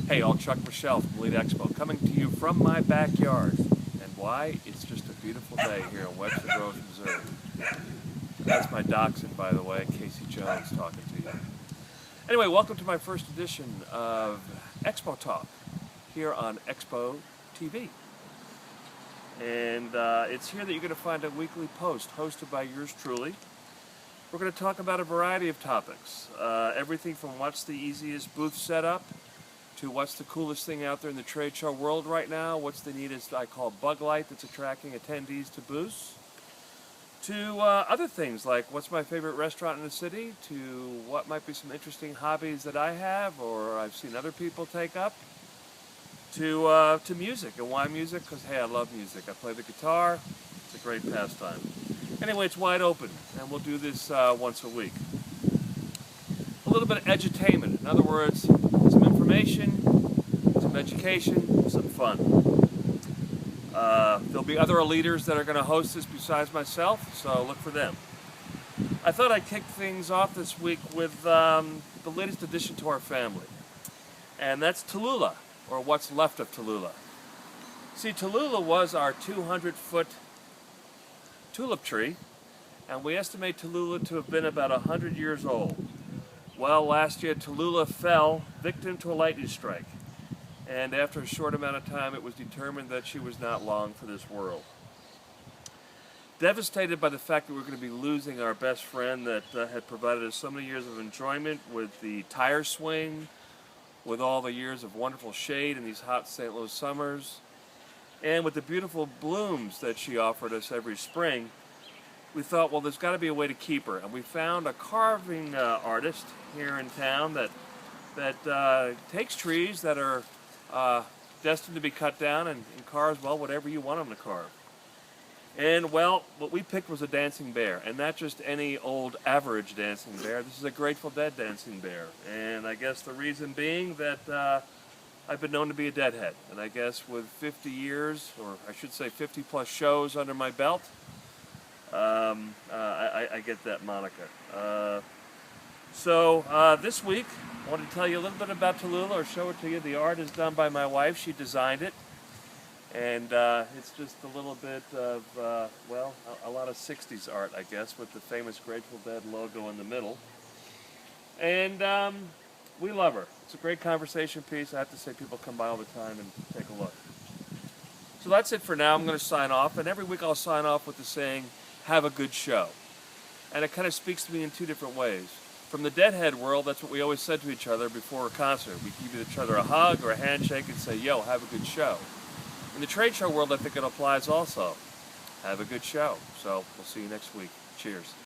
Hey, all, Chuck Michel from Elite Expo, coming to you from my backyard. And why? It's just a beautiful day here in Webster Groves, Missouri. That's my dachshund, by the way, Casey Jones talking to you. Anyway, welcome to my first edition of XPOTALK here on XPOTV. And it's here that you're going to find a weekly post hosted by yours truly. We're going to talk about a variety of topics. Everything from what's the easiest booth setup, to what's the coolest thing out there in the trade show world right now, what's the neatest, I call, bug light that's attracting attendees to booths, to other things like what's my favorite restaurant in the city, to what might be some interesting hobbies that I have or I've seen other people take up, to music. And why music? Because, hey, I love music. I play the guitar. It's a great pastime. Anyway, it's wide open, and we'll do this once a week. A little bit of edutainment. In other words, some information, some education, some fun. There'll be other leaders that are going to host this besides myself, so look for them. I thought I'd kick things off this week with the latest addition to our family, and that's Tallulah, or what's left of Tallulah. See, Tallulah was our 200-foot tulip tree, and we estimate Tallulah to have been about 100 years old. Well, last year Tallulah fell victim to a lightning strike, and after a short amount of time it was determined that she was not long for this world. Devastated by the fact that we're going to be losing our best friend that had provided us so many years of enjoyment with the tire swing, with all the years of wonderful shade in these hot St. Louis summers, and with the beautiful blooms that she offered us every spring, we thought, well, there's got to be a way to keep her. And we found a carving artist here in town that takes trees that are destined to be cut down and carves, well, whatever you want them to carve. And, well, what we picked was a dancing bear, and not just any old average dancing bear. This is a Grateful Dead dancing bear. And I guess the reason being that I've been known to be a deadhead. And I guess with 50 years, or I should say 50 plus shows under my belt, I get that moniker. So this week, I want to tell you a little bit about Tallulah, or show it to you. The art is done by my wife. She designed it. And it's just a little bit of, well, a lot of 60s art, I guess, with the famous Grateful Dead logo in the middle. And we love her. It's a great conversation piece. I have to say, people come by all the time and take a look. So that's it for now. I'm going to sign off. And every week I'll sign off with the saying, have a good show. And it kind of speaks to me in two different ways. From the deadhead world, that's what we always said to each other before a concert. We give each other a hug or a handshake and say, yo, have a good show. In the trade show world, I think it applies also. Have a good show. So we'll see you next week. Cheers.